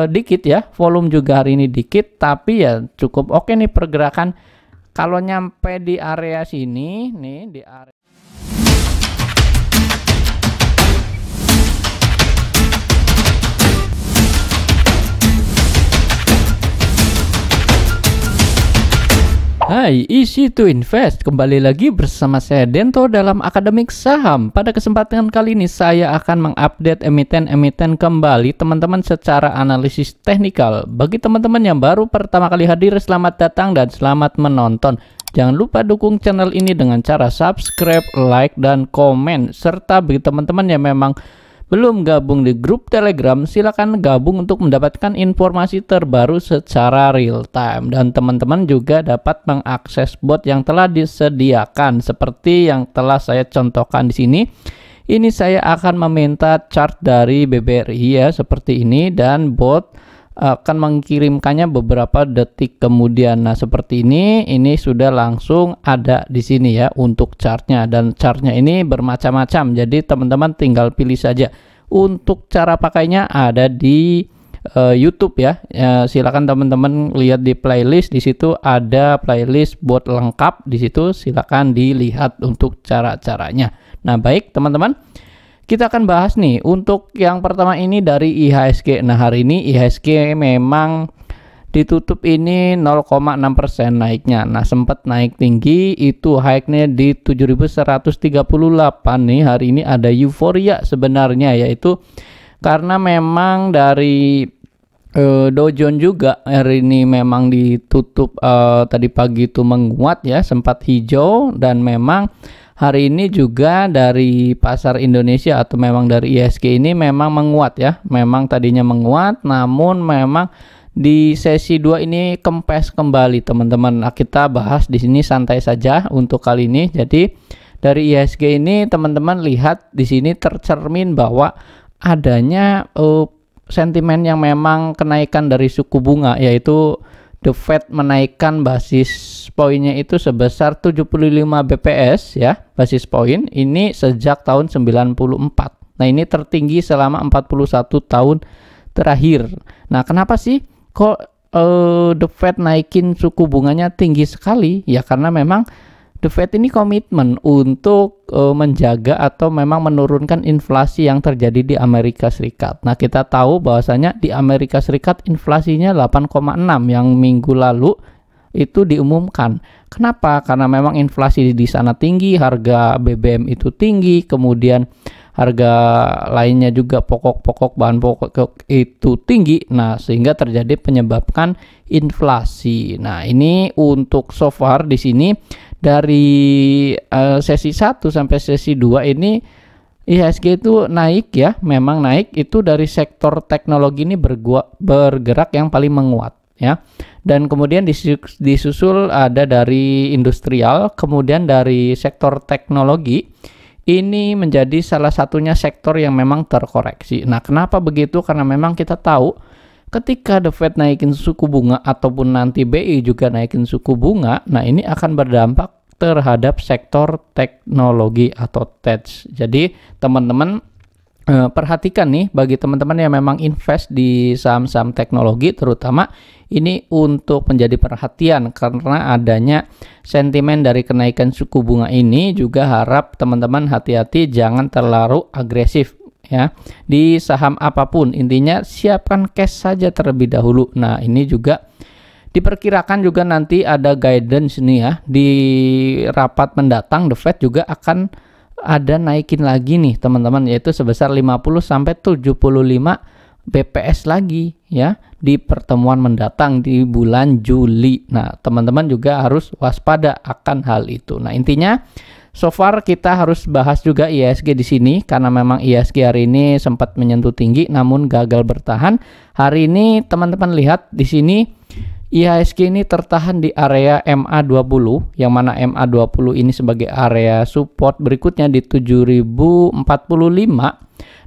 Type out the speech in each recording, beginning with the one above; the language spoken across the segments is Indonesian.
dikit ya, volume juga hari ini dikit, tapi ya cukup oke nih pergerakan. Kalau nyampe di area sini nih, di area Hai, easy to invest. Kembali lagi bersama saya Dento dalam Akademik Saham. Pada kesempatan kali ini saya akan mengupdate emiten-emiten kembali teman-teman secara analisis teknikal. Bagi teman-teman yang baru pertama kali hadir, selamat datang dan selamat menonton. Jangan lupa dukung channel ini dengan cara subscribe, like, dan komen. Serta bagi teman-teman yang memang belum gabung di grup Telegram, silakan gabung untuk mendapatkan informasi terbaru secara real time. Dan teman-teman juga dapat mengakses bot yang telah disediakan seperti yang telah saya contohkan di sini. Ini saya akan meminta chart dari BBRI ya, seperti ini, dan bot akan mengirimkannya beberapa detik kemudian. Nah, seperti ini sudah langsung ada di sini ya untuk chartnya, dan chartnya ini bermacam-macam, jadi teman-teman tinggal pilih saja. Untuk cara pakainya ada di YouTube ya. Silakan teman-teman lihat di playlist, di situ ada playlist bot lengkap, di situ silakan dilihat untuk cara-caranya. Nah, baik teman-teman, kita akan bahas nih untuk yang pertama ini dari IHSG. Nah, hari ini IHSG memang ditutup ini 0,6% naiknya. Nah, sempat naik tinggi, itu high-nya di 7.138 nih. Hari ini ada euforia sebenarnya, yaitu karena memang dari Dow Jones juga hari ini memang ditutup tadi pagi itu menguat ya, sempat hijau, dan memang hari ini juga dari pasar Indonesia atau memang dari IHSG ini memang menguat ya. Memang tadinya menguat, namun memang di sesi 2 ini kempes kembali teman-teman. Nah, kita bahas di sini santai saja untuk kali ini. Jadi dari IHSG ini teman-teman lihat di sini tercermin bahwa adanya sentimen yang memang kenaikan dari suku bunga, yaitu The Fed menaikkan basis poinnya itu sebesar 75 BPS ya, basis poin ini sejak tahun 94. Nah, ini tertinggi selama 41 tahun terakhir. Nah, kenapa sih kok The Fed naikin suku bunganya tinggi sekali? Ya karena memang The Fed ini komitmen untuk menjaga atau memang menurunkan inflasi yang terjadi di Amerika Serikat. Nah, kita tahu bahwasanya di Amerika Serikat inflasinya 8,6 yang minggu lalu itu diumumkan. Kenapa? Karena memang inflasi di sana tinggi, harga BBM itu tinggi, kemudian harga lainnya juga pokok-pokok bahan pokok itu tinggi. Nah, sehingga terjadi penyebabkan inflasi. Nah, ini untuk so far di sini dari sesi 1 sampai sesi 2 ini IHSG itu naik ya, memang naik itu dari sektor teknologi ini bergerak yang paling menguat ya. Dan kemudian disusul ada dari industrial, kemudian dari sektor teknologi. Ini menjadi salah satunya sektor yang memang terkoreksi. Nah, kenapa begitu? Karena memang kita tahu ketika The Fed naikin suku bunga ataupun nanti BI juga naikin suku bunga, nah ini akan berdampak terhadap sektor teknologi atau TEDS. Jadi teman-teman perhatikan nih, bagi teman-teman yang memang invest di saham-saham teknologi terutama, ini untuk menjadi perhatian karena adanya sentimen dari kenaikan suku bunga ini. Juga harap teman-teman hati-hati, jangan terlalu agresif ya di saham apapun. Intinya siapkan cash saja terlebih dahulu. Nah, ini juga diperkirakan juga nanti ada guidance nih ya, di rapat mendatang The Fed juga akan ada naikin lagi nih teman-teman, yaitu sebesar 50 sampai 75 BPS lagi ya di pertemuan mendatang di bulan Juli. Nah, teman-teman juga harus waspada akan hal itu. Nah, intinya so far kita harus bahas juga IHSG di sini karena memang IHSG hari ini sempat menyentuh tinggi namun gagal bertahan. Hari ini teman-teman lihat di sini IHSG ini tertahan di area MA20, yang mana MA20 ini sebagai area support berikutnya di 7045.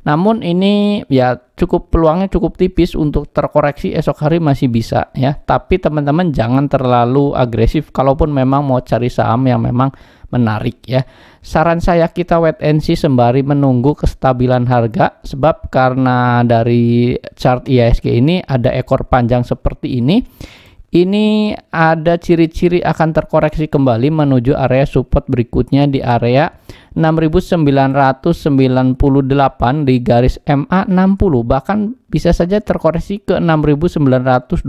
Namun ini ya peluangnya cukup tipis untuk terkoreksi esok hari masih bisa ya. Tapi teman-teman jangan terlalu agresif kalaupun memang mau cari saham yang memang menarik ya. Saran saya kita wait and see sembari menunggu kestabilan harga, sebab karena dari chart IHSG ini ada ekor panjang seperti ini ada ciri-ciri akan terkoreksi kembali menuju area support berikutnya di area 6.998 di garis MA 60, bahkan bisa saja terkoreksi ke 6.921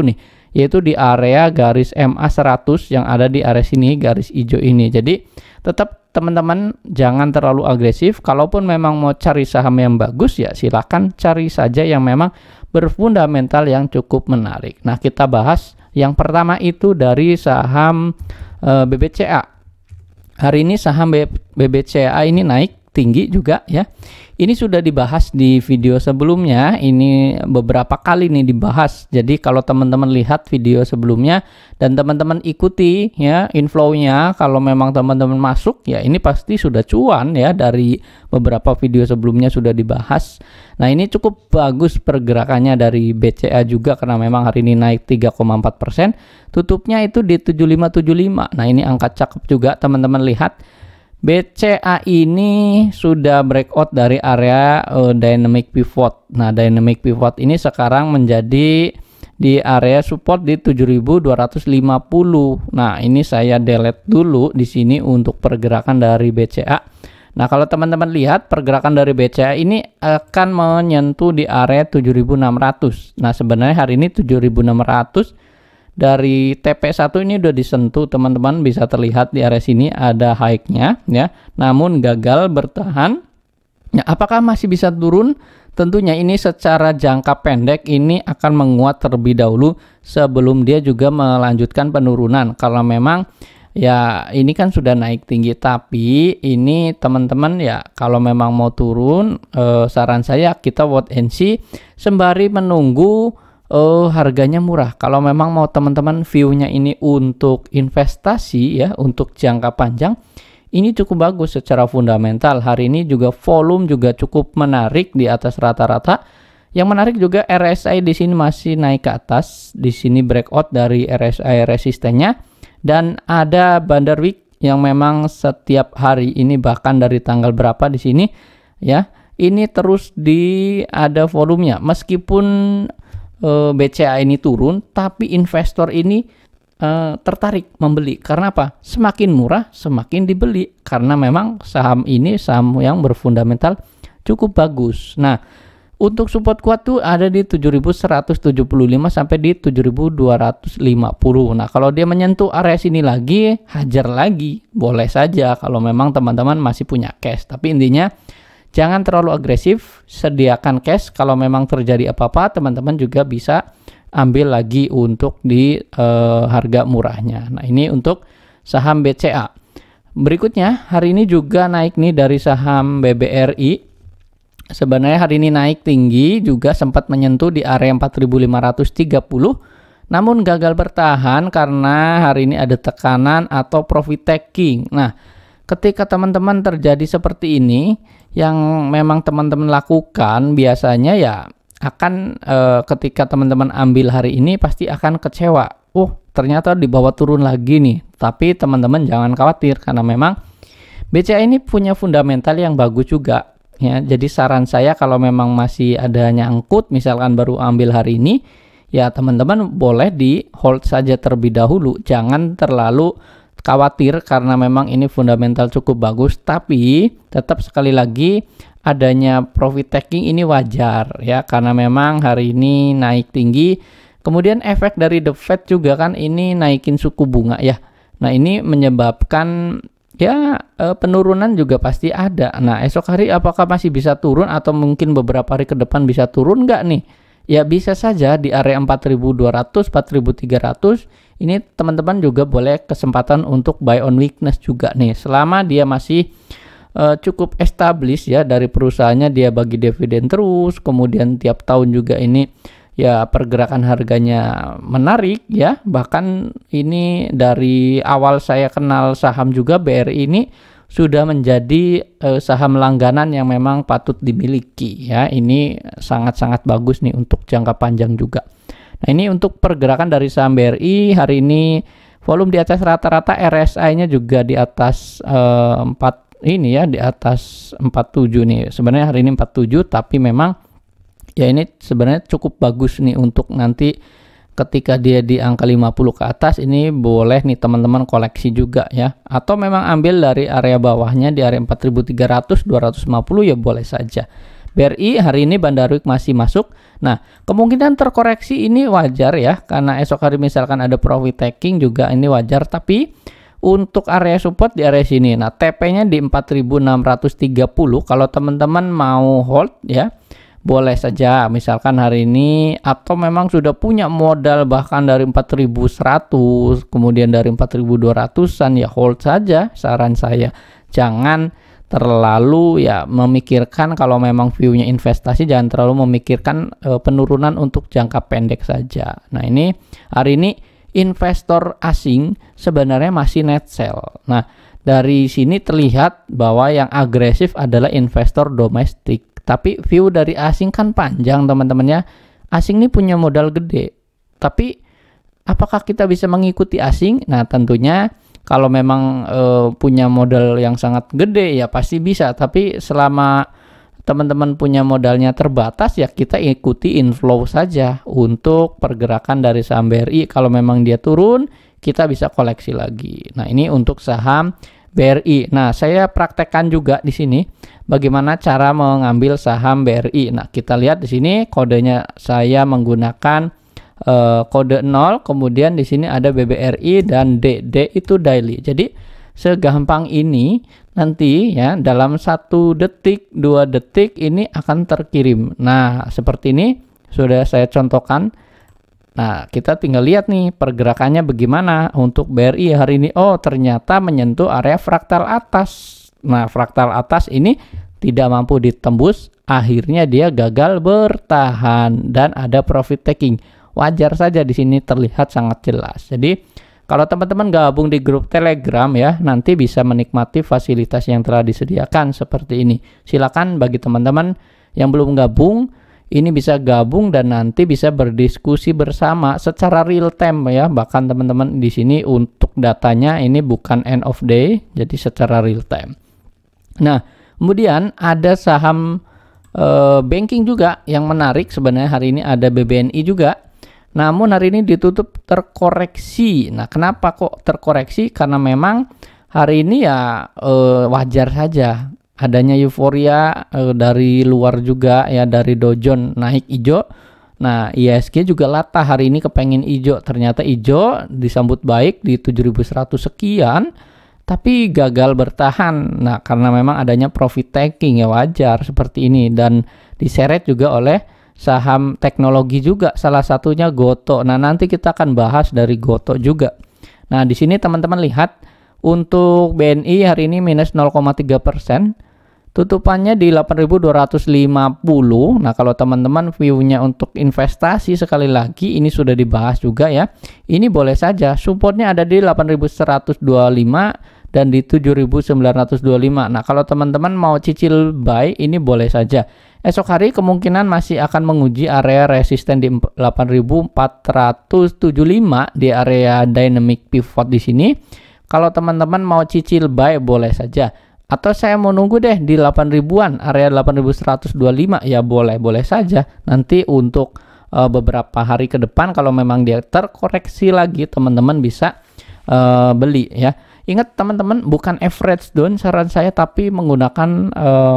nih, yaitu di area garis MA 100 yang ada di area sini, garis hijau ini. Jadi tetap teman-teman jangan terlalu agresif. Kalaupun memang mau cari saham yang bagus ya silakan cari saja yang memang berfundamental yang cukup menarik. Nah, kita bahas yang pertama itu dari saham BBCA. Hari ini saham BBCA ini naik tinggi juga ya. Ini sudah dibahas di video sebelumnya, ini beberapa kali nih dibahas. Jadi kalau teman-teman lihat video sebelumnya dan teman-teman ikuti ya inflow-nya, kalau memang teman-teman masuk ya ini pasti sudah cuan ya, dari beberapa video sebelumnya sudah dibahas. Nah, ini cukup bagus pergerakannya dari BCA juga karena memang hari ini naik 3,4%. Tutupnya itu di 7575. Nah, ini angka cakep juga teman-teman lihat. BCA ini sudah breakout dari area dynamic pivot. Nah, dynamic pivot ini sekarang menjadi di area support di 7.250. Nah, ini saya delete dulu di sini untuk pergerakan dari BCA. Nah, kalau teman-teman lihat pergerakan dari BCA ini akan menyentuh di area 7.600. Nah, sebenarnya hari ini 7.600 dari TP1 ini udah disentuh, teman-teman bisa terlihat di area sini ada high-nya ya, namun gagal bertahan. Ya, apakah masih bisa turun? Tentunya ini secara jangka pendek ini akan menguat terlebih dahulu sebelum dia juga melanjutkan penurunan. Kalau memang ya ini kan sudah naik tinggi, tapi ini teman-teman ya kalau memang mau turun, saran saya kita wait and see sembari menunggu harganya murah. Kalau memang mau teman-teman view-nya ini untuk investasi ya, untuk jangka panjang, ini cukup bagus secara fundamental. Hari ini juga volume juga cukup menarik di atas rata-rata. Yang menarik juga RSI di sini masih naik ke atas. Di sini breakout dari RSI resistennya, dan ada Bandarwick yang memang setiap hari ini bahkan dari tanggal berapa di sini ya, ini terus ada volumenya. Meskipun BCA ini turun, tapi investor ini tertarik membeli. Karena apa? Semakin murah semakin dibeli, karena memang saham ini saham yang berfundamental cukup bagus. Nah, untuk support kuat tuh ada di 7.175 sampai di 7.250. Nah, kalau dia menyentuh area sini lagi, hajar lagi, boleh saja kalau memang teman-teman masih punya cash. Tapi intinya jangan terlalu agresif, sediakan cash. Kalau memang terjadi apa-apa, teman-teman juga bisa ambil lagi untuk di harga murahnya. Nah, ini untuk saham BCA. Berikutnya, hari ini juga naik nih dari saham BBRI. Sebenarnya hari ini naik tinggi, juga sempat menyentuh di area 4.530. Namun gagal bertahan karena hari ini ada tekanan atau profit taking. Nah, ketika teman-teman terjadi seperti ini, yang memang teman-teman lakukan biasanya ya akan ketika teman-teman ambil hari ini pasti akan kecewa. Ternyata di bawah turun lagi nih. Tapi teman-teman jangan khawatir karena memang BCA ini punya fundamental yang bagus juga ya. Jadi saran saya kalau memang masih ada nyangkut, misalkan baru ambil hari ini, ya teman-teman boleh di hold saja terlebih dahulu. Jangan terlalu khawatir karena memang ini fundamental cukup bagus, tapi tetap sekali lagi adanya profit taking ini wajar ya, karena memang hari ini naik tinggi. Kemudian efek dari The Fed juga kan ini naikin suku bunga ya. Nah, ini menyebabkan ya penurunan juga pasti ada. Nah, esok hari apakah masih bisa turun atau mungkin beberapa hari ke depan bisa turun nggak nih? Ya bisa saja di area 4.200, 4.300. Ini teman-teman juga boleh kesempatan untuk buy on weakness juga nih. Selama dia masih cukup established ya, dari perusahaannya dia bagi dividen terus, kemudian tiap tahun juga ini ya pergerakan harganya menarik ya. Bahkan ini dari awal saya kenal saham juga BRI ini sudah menjadi saham langganan yang memang patut dimiliki ya. Ini sangat-sangat bagus nih untuk jangka panjang juga. Nah, ini untuk pergerakan dari saham BRI hari ini, volume di atas rata-rata, RSI-nya juga di atas 4 ini ya, di atas 47 nih. Sebenarnya hari ini 47, tapi memang ya ini sebenarnya cukup bagus nih untuk nanti ketika dia di angka 50 ke atas, ini boleh nih teman-teman koleksi juga ya. Atau memang ambil dari area bawahnya di area 4.300, 250 ya boleh saja. BRI hari ini Bandarwik masih masuk. Nah, kemungkinan terkoreksi ini wajar ya, karena esok hari misalkan ada profit taking juga ini wajar, tapi untuk area support di area sini. Nah, TP-nya di 4.630. Kalau teman-teman mau hold ya, boleh saja misalkan hari ini, atau memang sudah punya modal bahkan dari 4.100 kemudian dari 4.200-an ya hold saja. Saran saya jangan terlalu ya memikirkan, kalau memang view-nya investasi jangan terlalu memikirkan penurunan untuk jangka pendek saja. Nah, ini hari ini investor asing sebenarnya masih net sell. Nah, dari sini terlihat bahwa yang agresif adalah investor domestik. Tapi view dari asing kan panjang teman-teman ya. Asing ini punya modal gede. Tapi apakah kita bisa mengikuti asing? Nah, tentunya kalau memang punya modal yang sangat gede ya pasti bisa. Tapi selama teman-teman punya modalnya terbatas ya kita ikuti inflow saja untuk pergerakan dari saham BRI. Kalau memang dia turun, kita bisa koleksi lagi. Nah, ini untuk saham BRI. Nah, saya praktekkan juga di sini bagaimana cara mengambil saham BRI. Nah, kita lihat di sini kodenya saya menggunakan kode 0, kemudian di sini ada BBRI dan D itu daily. Jadi segampang ini nanti ya dalam 1 detik, 2 detik ini akan terkirim. Nah, seperti ini sudah saya contohkan. Nah, kita tinggal lihat nih pergerakannya bagaimana untuk BRI hari ini. Oh, ternyata menyentuh area fraktal atas. Nah, fraktal atas ini tidak mampu ditembus, akhirnya dia gagal bertahan dan ada profit taking. Wajar saja di sini terlihat sangat jelas. Jadi, kalau teman-teman gabung di grup Telegram ya, nanti bisa menikmati fasilitas yang telah disediakan seperti ini. Silakan bagi teman-teman yang belum gabung, ini bisa gabung dan nanti bisa berdiskusi bersama secara real time ya. Bahkan teman-teman di sini untuk datanya ini bukan end of day, jadi secara real time. Nah, kemudian ada saham banking juga yang menarik sebenarnya hari ini, ada BBNI juga. Namun hari ini ditutup terkoreksi. Nah, kenapa kok terkoreksi? Karena memang hari ini ya wajar saja. Adanya euforia dari luar juga ya, dari Dow Jones naik hijau. Nah, IHSG juga latah hari ini kepengen hijau. Ternyata hijau disambut baik di 7.100 sekian, tapi gagal bertahan. Nah, karena memang adanya profit taking ya wajar seperti ini. Dan diseret juga oleh saham teknologi juga, salah satunya Goto. Nah, nanti kita akan bahas dari Goto juga. Nah, di sini teman-teman lihat untuk BNI hari ini minus 0,3%. Tutupannya di 8.250. Nah, kalau teman-teman view-nya untuk investasi sekali lagi ini sudah dibahas juga ya. Ini boleh saja supportnya ada di 8.125 dan di 7.925. Nah, kalau teman-teman mau cicil buy ini boleh saja. Esok hari kemungkinan masih akan menguji area resisten di 8.475 di area dynamic pivot di sini. Kalau teman-teman mau cicil buy boleh saja. Atau saya mau nunggu deh di 8.000-an, area 8.125 ya boleh saja. Nanti untuk beberapa hari ke depan kalau memang dia terkoreksi lagi, teman-teman bisa beli ya. Ingat teman-teman, bukan average down saran saya, tapi menggunakan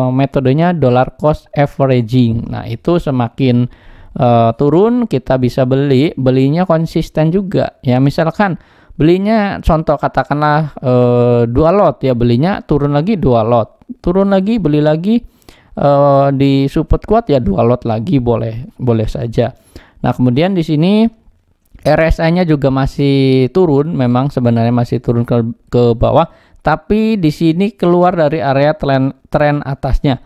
metodenya dollar cost averaging. Nah, itu semakin turun kita bisa belinya konsisten juga ya. Misalkan belinya contoh katakanlah 2 lot ya, belinya turun lagi 2 lot, turun lagi beli lagi di support kuat ya 2 lot lagi boleh saja. Nah, kemudian di sini RSI-nya juga masih turun, memang sebenarnya masih turun ke bawah, tapi di sini keluar dari area tren atasnya.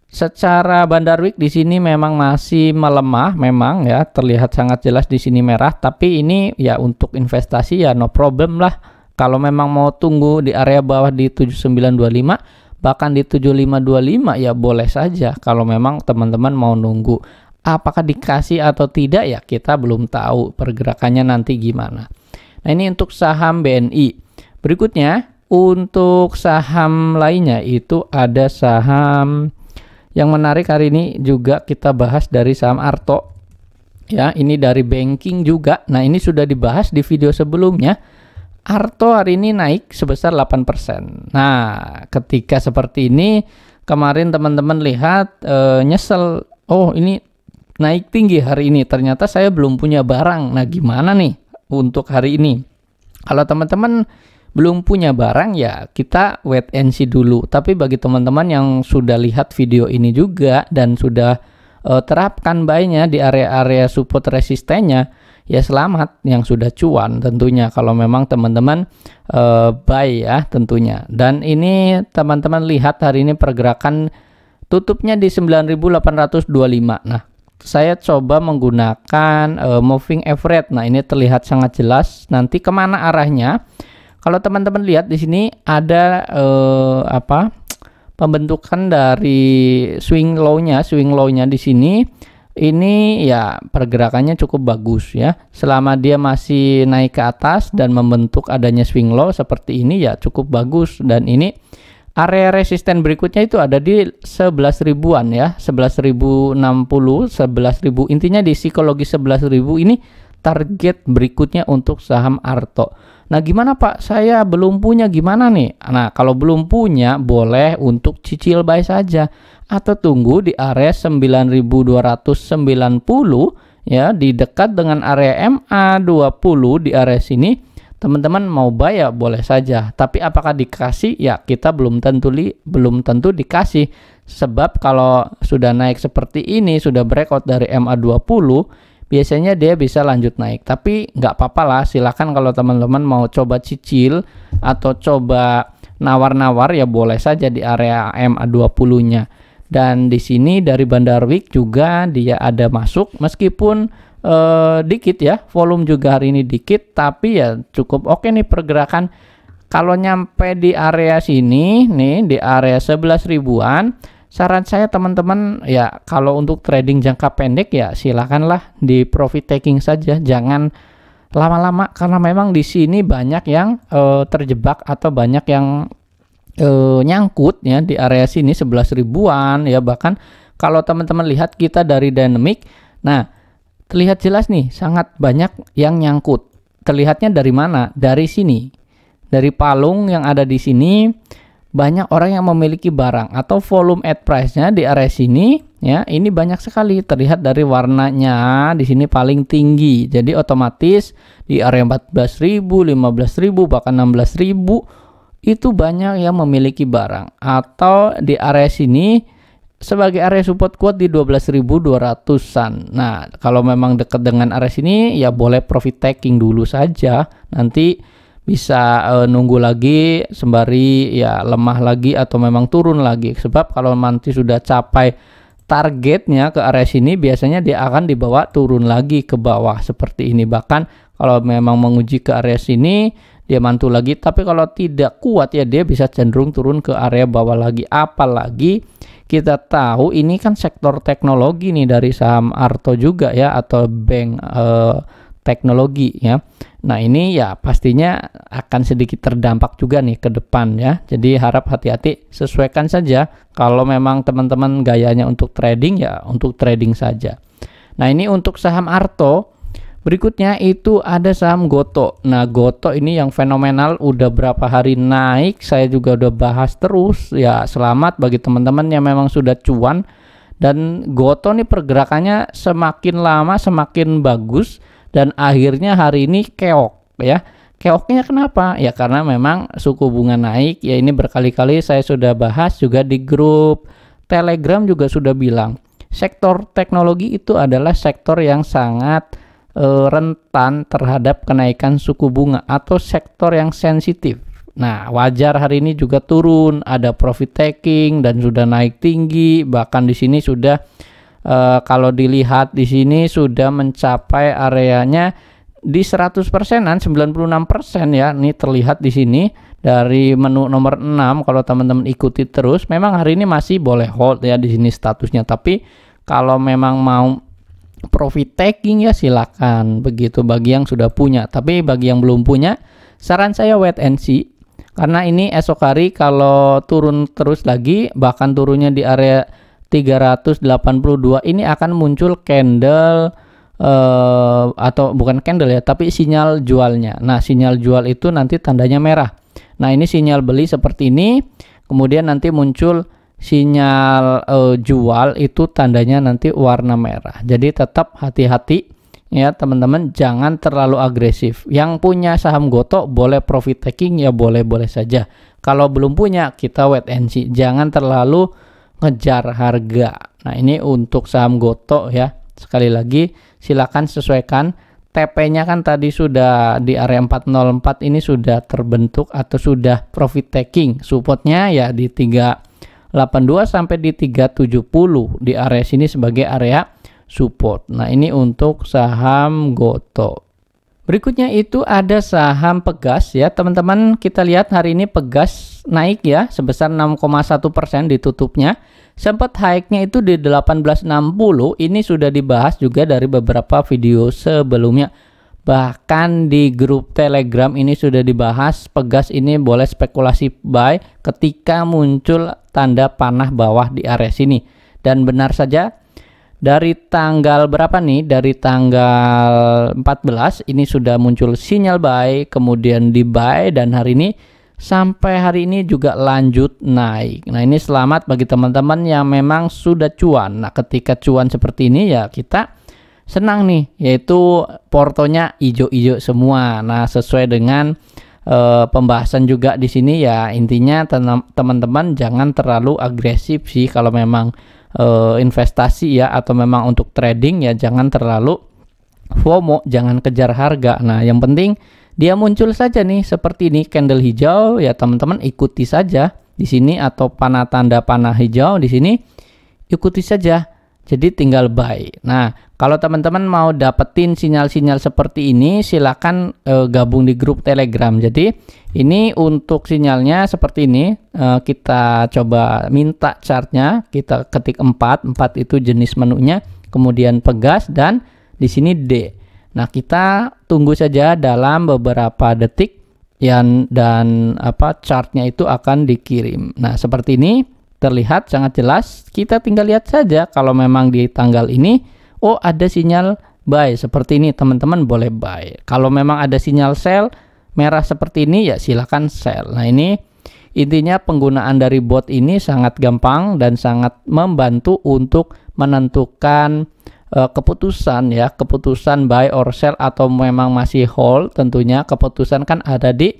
Secara Bandarwik di sini memang masih melemah, memang ya terlihat sangat jelas di sini merah, tapi ini ya untuk investasi ya no problem lah. Kalau memang mau tunggu di area bawah di 7925 bahkan di 7525 ya boleh saja kalau memang teman-teman mau nunggu. Apakah dikasih atau tidak ya kita belum tahu pergerakannya nanti gimana. Nah, ini untuk saham BNI. Berikutnya untuk saham lainnya itu ada saham yang menarik hari ini juga kita bahas dari saham Arto. Ya, ini dari banking juga. Nah, ini sudah dibahas di video sebelumnya. Arto hari ini naik sebesar 8%. Nah, ketika seperti ini, kemarin teman-teman lihat nyesel, oh ini naik tinggi hari ini, ternyata saya belum punya barang. Nah, gimana nih untuk hari ini? Kalau teman-teman belum punya barang ya kita wait and see dulu. Tapi bagi teman-teman yang sudah lihat video ini juga dan sudah terapkan buy-nya di area-area support resistennya, ya selamat yang sudah cuan tentunya kalau memang teman-teman buy ya tentunya. Dan ini teman-teman lihat hari ini pergerakan tutupnya di 9.825. Nah, saya coba menggunakan moving average. Nah, ini terlihat sangat jelas nanti kemana arahnya. Kalau teman-teman lihat di sini ada pembentukan dari swing low-nya di sini. Ini ya pergerakannya cukup bagus ya. Selama dia masih naik ke atas dan membentuk adanya swing low seperti ini ya cukup bagus. Dan ini area resisten berikutnya itu ada di 11 ribuan ya. 11.060, 11.000. Intinya di psikologi 11.000 ini target berikutnya untuk saham Arto. Nah, gimana Pak? Saya belum punya, gimana nih? Nah, kalau belum punya boleh untuk cicil buy saja atau tunggu di area 9.290 ya, di dekat dengan area MA20 di area sini. Teman-teman mau buy ya boleh saja. Tapi apakah dikasih? Ya, kita belum tentu dikasih. Sebab kalau sudah naik seperti ini, sudah breakout dari MA20, biasanya dia bisa lanjut naik. Tapi nggak apa-apa lah, silakan kalau teman-teman mau coba cicil atau coba nawar-nawar ya boleh saja di area MA20-nya. Dan di sini dari Bandarwik juga dia ada masuk meskipun dikit ya, volume juga hari ini dikit, tapi ya cukup oke nih pergerakan. Kalau nyampe di area sini nih, di area 11 ribuan, saran saya teman-teman ya kalau untuk trading jangka pendek ya silakanlah di profit taking saja, jangan lama-lama karena memang di sini banyak yang terjebak atau banyak yang nyangkut ya di area sini 11 ribuan ya. Bahkan kalau teman-teman lihat kita dari dynamic, nah terlihat jelas nih sangat banyak yang nyangkut. Terlihatnya dari mana? Dari sini, dari palung yang ada di sini. Banyak orang yang memiliki barang atau volume at price-nya di area sini ya, ini banyak sekali. Terlihat dari warnanya di sini paling tinggi. Jadi otomatis di area 14.000, 15.000 bahkan 16.000 itu banyak yang memiliki barang. Atau di area sini sebagai area support kuat di 12.200-an. Nah, kalau memang dekat dengan area sini ya boleh profit taking dulu saja. Nanti bisa nunggu lagi sembari ya lemah lagi atau memang turun lagi. Sebab kalau nanti sudah capai targetnya ke area sini biasanya dia akan dibawa turun lagi ke bawah seperti ini. Bahkan kalau memang menguji ke area sini dia mantul lagi, tapi kalau tidak kuat ya dia bisa cenderung turun ke area bawah lagi. Apalagi kita tahu ini kan sektor teknologi nih dari saham Arto juga ya, atau bank teknologi ya. Nah, ini ya pastinya akan sedikit terdampak juga nih ke depan ya. Jadi harap hati-hati, sesuaikan saja. Kalau memang teman-teman gayanya untuk trading ya untuk trading saja. Nah, ini untuk saham Arto. Berikutnya itu ada saham Goto. Nah, Goto ini yang fenomenal, udah berapa hari naik, saya juga udah bahas terus ya. Selamat bagi teman-teman yang memang sudah cuan. Dan Goto nih pergerakannya semakin lama semakin bagus. Dan akhirnya hari ini keok ya. Keoknya kenapa? Ya karena memang suku bunga naik ya. Ini berkali-kali saya sudah bahas juga di grup Telegram juga sudah bilang. Sektor teknologi itu adalah sektor yang sangat rentan terhadap kenaikan suku bunga atau sektor yang sensitif. Nah, wajar hari ini juga turun, ada profit taking dan sudah naik tinggi. Bahkan di sini sudah kalau dilihat di sini sudah mencapai areanya di 100%an 96% ya. Ini terlihat di sini dari menu nomor 6. Kalau teman-teman ikuti terus, memang hari ini masih boleh hold ya di sini statusnya. Tapi kalau memang mau profit taking ya silakan begitu bagi yang sudah punya. Tapi bagi yang belum punya, saran saya wait and see. Karena ini esok hari kalau turun terus lagi, bahkan turunnya di area 382, ini akan muncul candle atau bukan candle ya, tapi sinyal jualnya. Nah, sinyal jual itu nanti tandanya merah. Nah, ini sinyal beli seperti ini, kemudian nanti muncul sinyal jual itu tandanya nanti warna merah. Jadi tetap hati-hati ya teman-teman, jangan terlalu agresif. Yang punya saham Gotoh boleh profit taking ya, boleh-boleh saja. Kalau belum punya, kita wait and see. Jangan terlalu ngejar harga. Nah, ini untuk saham Gotoh ya. Sekali lagi silakan sesuaikan. TP-nya kan tadi sudah di area 404, ini sudah terbentuk atau sudah profit taking. Supportnya ya di 382 sampai di 370 di area sini sebagai area support. Nah, ini untuk saham Gotoh. Berikutnya itu ada saham Pegas ya teman-teman. Kita lihat hari ini Pegas naik ya sebesar 6,1% ditutupnya. Sempat high-nya itu di 1860. Ini sudah dibahas juga dari beberapa video sebelumnya. Bahkan di grup Telegram ini sudah dibahas. Pegas ini boleh spekulasi buy ketika muncul tanda panah bawah di area sini. Dan benar saja dari tanggal berapa nih? Dari tanggal 14 ini sudah muncul sinyal buy, kemudian di buy, dan hari ini sampai hari ini juga lanjut naik. Nah, ini selamat bagi teman-teman yang memang sudah cuan. Nah, ketika cuan seperti ini ya kita senang nih, yaitu portonya hijau-hijau semua. Nah, sesuai dengan pembahasan juga di sini ya, intinya teman-teman jangan terlalu agresif sih kalau memang investasi ya, atau memang untuk trading ya jangan terlalu FOMO, jangan kejar harga. Nah, yang penting dia muncul saja nih seperti ini candle hijau ya teman-teman, ikuti saja di sini, atau tanda panah hijau di sini ikuti saja. Jadi tinggal buy. Nah, kalau teman-teman mau dapetin sinyal-sinyal seperti ini silakan gabung di grup Telegram. Jadi ini untuk sinyalnya seperti ini. Kita coba minta chartnya, kita ketik 4 itu jenis menunya, kemudian Pegas, dan di sini D. Nah, kita tunggu saja dalam beberapa detik dan chartnya itu akan dikirim. Nah, seperti ini terlihat sangat jelas. Kita tinggal lihat saja kalau memang di tanggal ini ada sinyal buy seperti ini, teman-teman boleh buy. Kalau memang ada sinyal sell merah seperti ini ya silakan sell. Nah, ini intinya penggunaan dari bot ini sangat gampang dan sangat membantu untuk menentukan keputusan ya, keputusan buy or sell atau memang masih hold. Tentunya keputusan kan ada di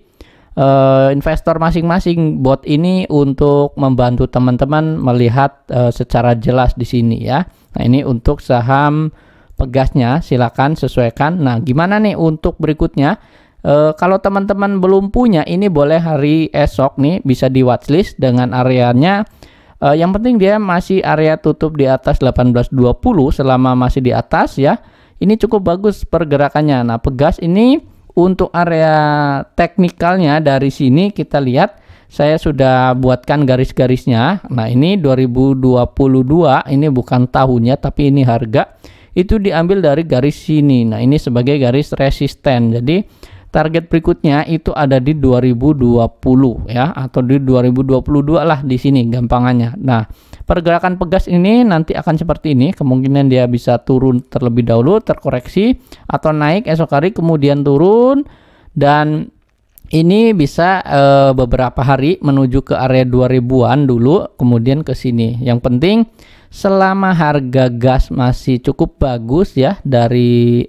investor masing-masing. Bot ini untuk membantu teman-teman melihat secara jelas di sini ya. Nah, ini untuk saham Pegasnya silakan sesuaikan. Nah, gimana nih untuk berikutnya? Kalau teman-teman belum punya, ini boleh hari esok nih bisa di watchlist dengan areanya. Yang penting dia masih area tutup di atas 1820. Selama masih di atas ya, ini cukup bagus pergerakannya. Nah, Pegas ini untuk area teknikalnya dari sini kita lihat, saya sudah buatkan garis-garisnya. Nah, ini 2022, ini bukan tahunnya tapi ini harga. Itu diambil dari garis sini. Nah, ini sebagai garis resisten. Jadi target berikutnya itu ada di 2020 ya, atau di 2022 lah di sini gampangannya. Nah, pergerakan Pegas ini nanti akan seperti ini. Kemungkinan dia bisa turun terlebih dahulu, terkoreksi, atau naik esok hari kemudian turun, dan ini bisa beberapa hari menuju ke area 2000-an dulu kemudian ke sini. Yang penting selama harga gas masih cukup bagus ya dari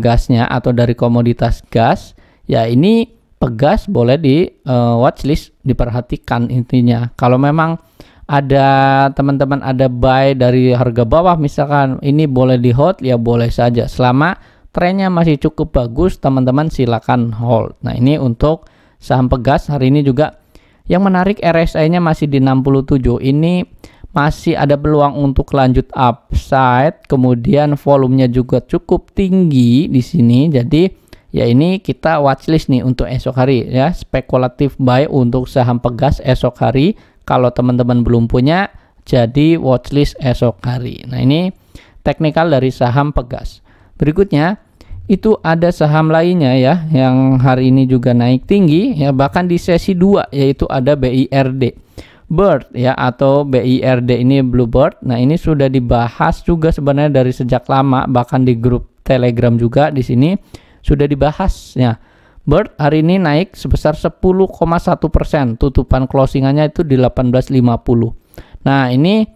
gasnya atau dari komoditas gas ya, ini Pegas boleh di watchlist, diperhatikan intinya. Kalau memang ada teman-teman ada buy dari harga bawah misalkan, ini boleh di hold ya, boleh saja selama trennya masih cukup bagus, teman-teman silakan hold. Nah, ini untuk saham Pegas hari ini juga yang menarik RSI-nya masih di 67. Ini masih ada peluang untuk lanjut upside, kemudian volumenya juga cukup tinggi di sini. Jadi ya ini kita watchlist nih untuk esok hari ya, spekulatif buy untuk saham Pegas esok hari. Kalau teman-teman belum punya, jadi watchlist esok hari. Nah, ini teknikal dari saham Pegas. Berikutnya itu ada saham lainnya ya yang hari ini juga naik tinggi ya, bahkan di sesi 2, yaitu ada BIRD Bird ya, atau BIRD ini Bluebird. Nah, ini sudah dibahas juga sebenarnya dari sejak lama, bahkan di grup Telegram juga di sini sudah dibahas ya. Bird hari ini naik sebesar 10,1%, tutupan closingannya itu di 18.50. Nah, ini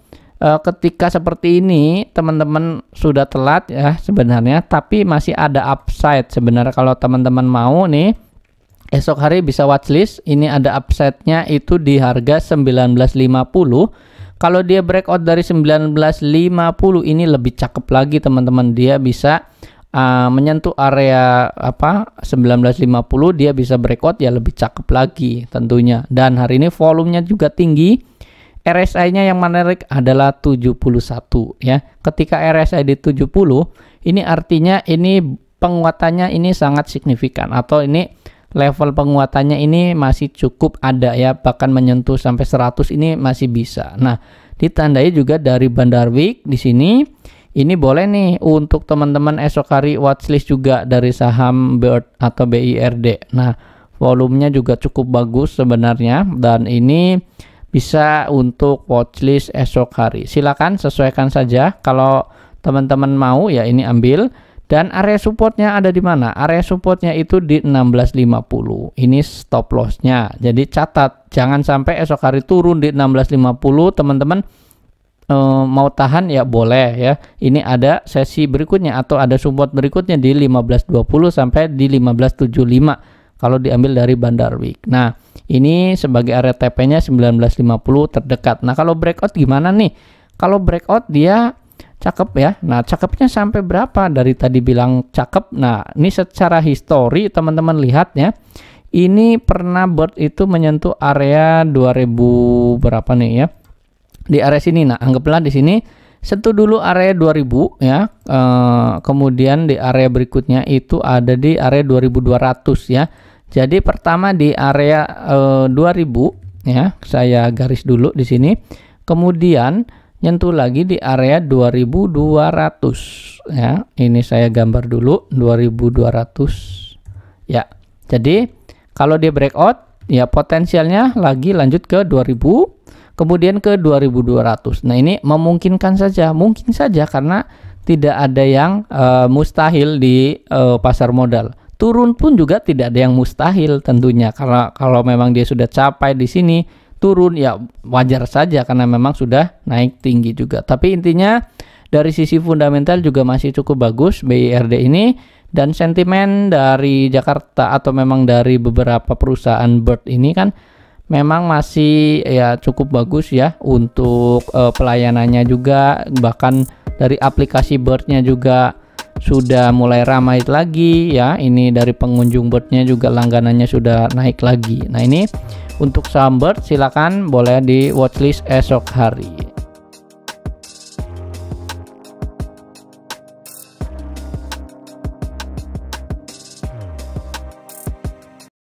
ketika seperti ini teman-teman sudah telat ya sebenarnya, tapi masih ada upside sebenarnya. Kalau teman-teman mau nih esok hari bisa watchlist. Ini ada upside-nya itu di harga 19.50. Kalau dia breakout dari 19.50 ini lebih cakep lagi teman-teman. Dia bisa menyentuh area 19.50, dia bisa breakout ya, lebih cakep lagi tentunya. Dan hari ini volumenya juga tinggi. RSI-nya yang menarik adalah 71 ya. Ketika RSI di 70, ini artinya ini penguatannya ini sangat signifikan, atau ini level penguatannya ini masih cukup ada ya, bahkan menyentuh sampai 100 ini masih bisa. Nah, ditandai juga dari Bandar Week di sini. Ini boleh nih untuk teman-teman esok hari watchlist juga dari saham Bird atau BIRD. Nah, volumenya juga cukup bagus sebenarnya, dan ini bisa untuk watchlist esok hari. Silakan sesuaikan saja kalau teman-teman mau ya, ini ambil. Dan area supportnya ada di mana? Area supportnya itu di 16.50. Ini stop lossnya. Jadi catat, jangan sampai esok hari turun di 16.50. Teman-teman mau tahan ya boleh ya. Ini ada sesi berikutnya atau ada support berikutnya di 15.20 sampai di 15.75 kalau diambil dari Bandar Week. Nah, ini sebagai area TP-nya 19.50 terdekat. Nah, kalau breakout gimana nih? Kalau breakout dia cakep ya. Nah, cakepnya sampai berapa? Dari tadi bilang cakep. Nah, ini secara histori teman-teman lihat ya. Ini pernah Bird itu menyentuh area 2000 berapa nih ya? Di area sini. Nah, anggaplah di sini sentuh dulu area 2000 ya. Kemudian di area berikutnya itu ada di area 2200 ya. Jadi pertama di area 2000 ya. Saya garis dulu di sini. Kemudian nyentuh lagi di area 2200 ya. Ini saya gambar dulu 2200 ya. Jadi kalau dia breakout ya potensialnya lagi lanjut ke 2000, kemudian ke 2200. Nah, ini memungkinkan saja, mungkin saja, karena tidak ada yang mustahil di pasar modal. Turun pun juga tidak ada yang mustahil tentunya, karena kalau memang dia sudah capai di sini, turun ya wajar saja karena memang sudah naik tinggi juga. Tapi intinya dari sisi fundamental juga masih cukup bagus BIRD ini, dan sentimen dari Jakarta atau memang dari beberapa perusahaan Bird ini kan memang masih ya cukup bagus ya untuk pelayanannya juga, bahkan dari aplikasi Bird-nya juga sudah mulai ramai lagi ya. Ini dari pengunjung Bird-nya juga langganannya sudah naik lagi. Nah, ini untuk saham Bird silakan boleh di watchlist esok hari.